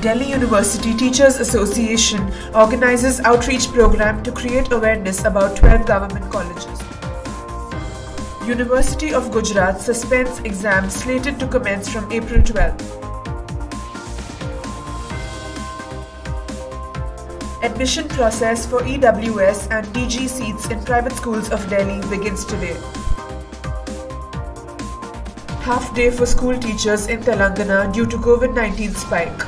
Delhi University Teachers Association organizes outreach program to create awareness about 12 government colleges. University of Gujarat suspends exams slated to commence from April 12th. Admission process for EWS and DG seats in private schools of Delhi begins today. Half day for school teachers in Telangana due to COVID-19 spike.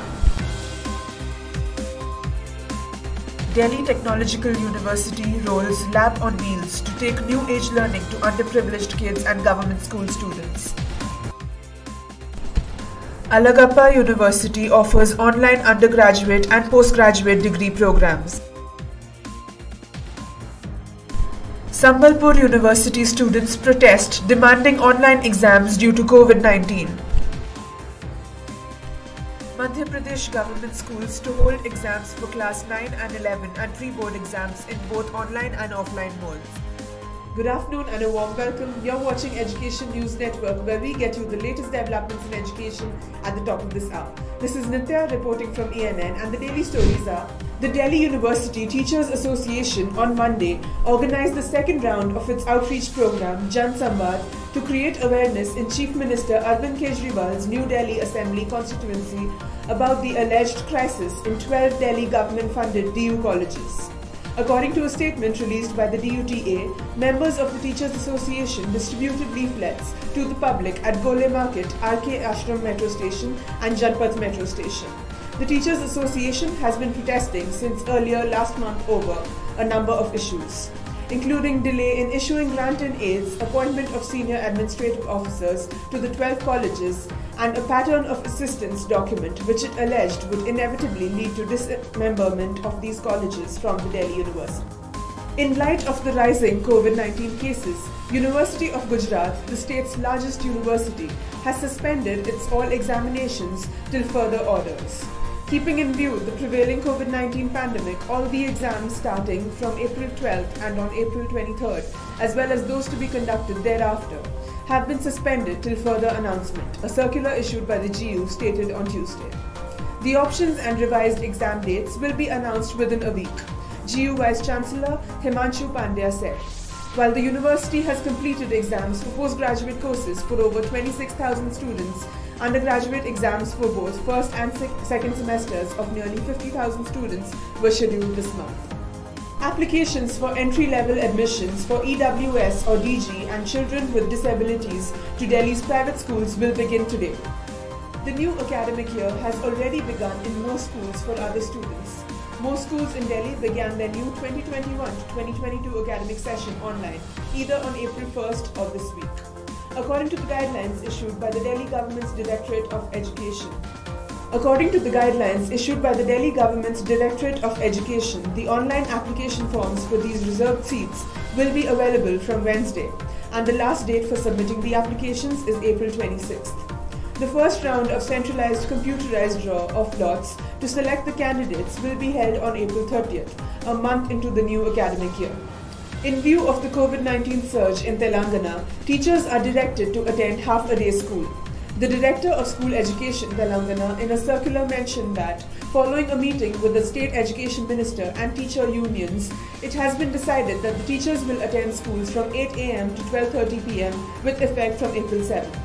Delhi Technological University rolls Lab on Wheels to take new age learning to underprivileged kids and government school students. Alagappa University offers online undergraduate and postgraduate degree programs. Sambalpur University students protest demanding online exams due to COVID-19. Madhya Pradesh government schools to hold exams for class 9 and 11 and pre-board exams in both online and offline modes. Good afternoon and a warm welcome. You're watching Education News Network, where we get you the latest developments in education at the top of this hour. This is Nitya reporting from ENN, and the daily stories are: the Delhi University Teachers Association on Monday organized the second round of its outreach program Jan Samvad to create awareness in Chief Minister Arvind Kejriwal's New Delhi Assembly constituency about the alleged crisis in 12 Delhi government-funded DU colleges. According to a statement released by the DUTA, members of the Teachers Association distributed leaflets to the public at Gole Market, RK Ashram Metro Station and Janpath Metro Station. The Teachers Association has been protesting since earlier last month over a number of issues, including delay in issuing grant and aids, appointment of senior administrative officers to the 12 colleges, and a pattern of assistance document which it alleged would inevitably lead to dismemberment of these colleges from the Delhi University. In light of the rising COVID-19 cases, University of Gujarat, the state's largest university, has suspended its all examinations till further orders. Keeping in view the prevailing COVID-19 pandemic, all the exams starting from April 12th and on April 23rd, as well as those to be conducted thereafter, have been suspended till further announcement, a circular issued by the GU stated on Tuesday. The options and revised exam dates will be announced within a week, GU Vice-Chancellor Himanshu Pandya said. While the university has completed exams for postgraduate courses for over 26,000 students, undergraduate exams for both first and second semesters of nearly 50,000 students were scheduled this month. Applications for entry-level admissions for EWS or DG and children with disabilities to Delhi's private schools will begin today. The new academic year has already begun in most schools for other students. Most schools in Delhi began their new 2021-2022 academic session online, either on April 1st or this week, according to the guidelines issued by the Delhi Government's Directorate of Education. According to the guidelines issued by the Delhi Government's Directorate of Education, the online application forms for these reserved seats will be available from Wednesday, and the last date for submitting the applications is April 26th. The first round of centralized computerized draw of lots to select the candidates will be held on April 30th, a month into the new academic year. In view of the COVID-19 surge in Telangana, teachers are directed to attend half-a-day school. The Director of School Education, Telangana, in a circular mentioned that, following a meeting with the State Education Minister and teacher unions, it has been decided that the teachers will attend schools from 8 am to 12:30 pm with effect from April 7th.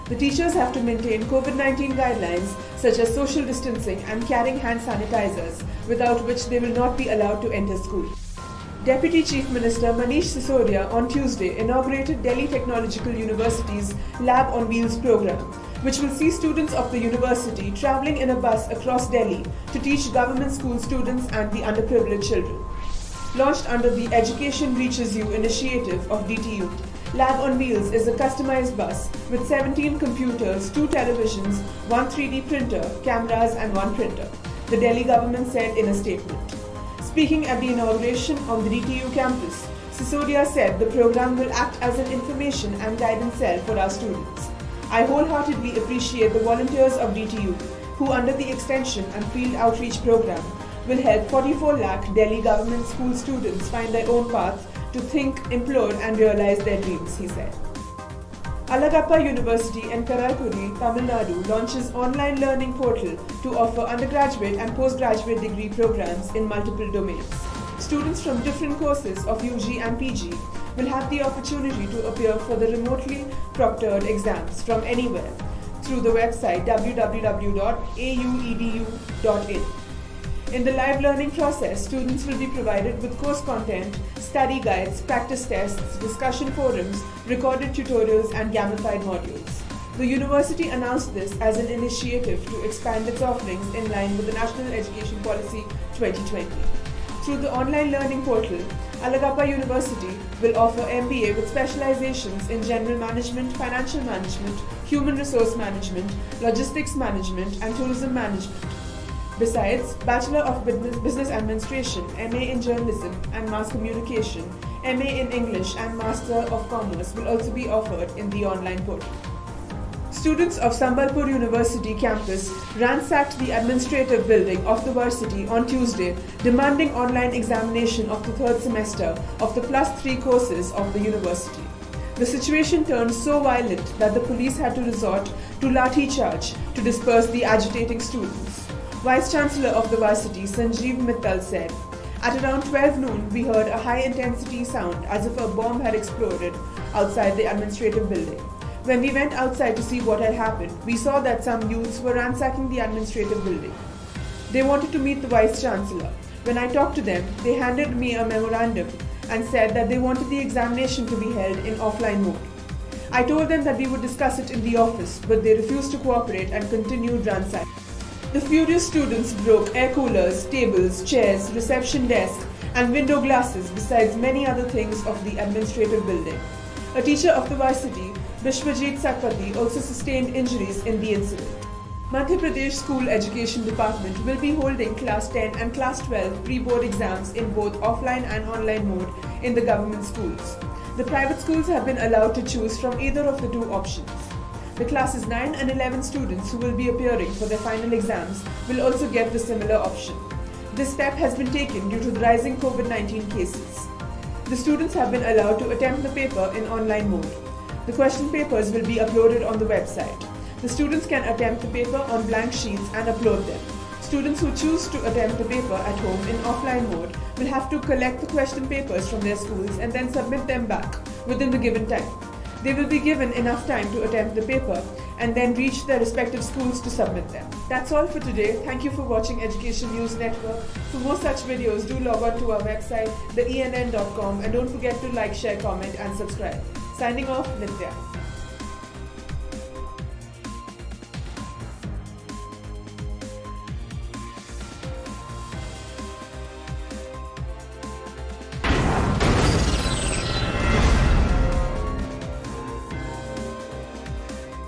The teachers have to maintain COVID-19 guidelines such as social distancing and carrying hand sanitizers, without which they will not be allowed to enter school. Deputy Chief Minister Manish Sisodia on Tuesday inaugurated Delhi Technological University's Lab on Wheels program, which will see students of the university travelling in a bus across Delhi to teach government school students and the underprivileged children. Launched under the Education Reaches You initiative of DTU, Lab on Wheels is a customized bus with 17 computers, 2 televisions, 1 3D printer, cameras and 1 printer, the Delhi government said in a statement. Speaking at the inauguration on the DTU campus, Sisodia said the program will act as an information and guidance cell for our students. I wholeheartedly appreciate the volunteers of DTU who, under the extension and field outreach program, will help 44 lakh Delhi government school students find their own path to think, implore and realize their dreams, he said. Alagappa University in Karaikuri, Tamil Nadu launches online learning portal to offer undergraduate and postgraduate degree programs in multiple domains. Students from different courses of UG and PG will have the opportunity to appear for the remotely proctored exams from anywhere through the website www.auedu.in. In the live learning process, students will be provided with course content, study guides, practice tests, discussion forums, recorded tutorials and gamified modules. The university announced this as an initiative to expand its offerings in line with the National Education Policy 2020. Through the online learning portal, Alagappa University will offer MBA with specializations in General Management, Financial Management, Human Resource Management, Logistics Management and Tourism Management. Besides, Bachelor of Business Administration, MA in Journalism and Mass Communication, MA in English and Master of Commerce will also be offered in the online portal. Students of Sambalpur University campus ransacked the administrative building of the varsity on Tuesday, demanding online examination of the third semester of the +3 courses of the university. The situation turned so violent that the police had to resort to lathi charge to disperse the agitating students. Vice Chancellor of the varsity, Sanjeev Mittal, said, "At around 12 noon, we heard a high-intensity sound as if a bomb had exploded outside the administrative building. When we went outside to see what had happened, we saw that some youths were ransacking the administrative building. They wanted to meet the Vice Chancellor. When I talked to them, they handed me a memorandum and said that they wanted the examination to be held in offline mode. I told them that we would discuss it in the office, but they refused to cooperate and continued ransacking." The furious students broke air coolers, tables, chairs, reception desk and window glasses besides many other things of the administrative building. A teacher of the varsity, Bishwajit Sakpati, also sustained injuries in the incident. Madhya Pradesh School Education Department will be holding Class 10 and Class 12 pre-board exams in both offline and online mode in the government schools. The private schools have been allowed to choose from either of the two options. The classes 9 and 11 students who will be appearing for their final exams will also get the similar option. This step has been taken due to the rising COVID-19 cases. The students have been allowed to attempt the paper in online mode. The question papers will be uploaded on the website. The students can attempt the paper on blank sheets and upload them. Students who choose to attempt the paper at home in offline mode will have to collect the question papers from their schools and then submit them back within the given time. They will be given enough time to attempt the paper and then reach their respective schools to submit them. That's all for today. Thank you for watching Education News Network. For more such videos, do log on to our website, theenn.com, and don't forget to like, share, comment and subscribe. Signing off, Nitya.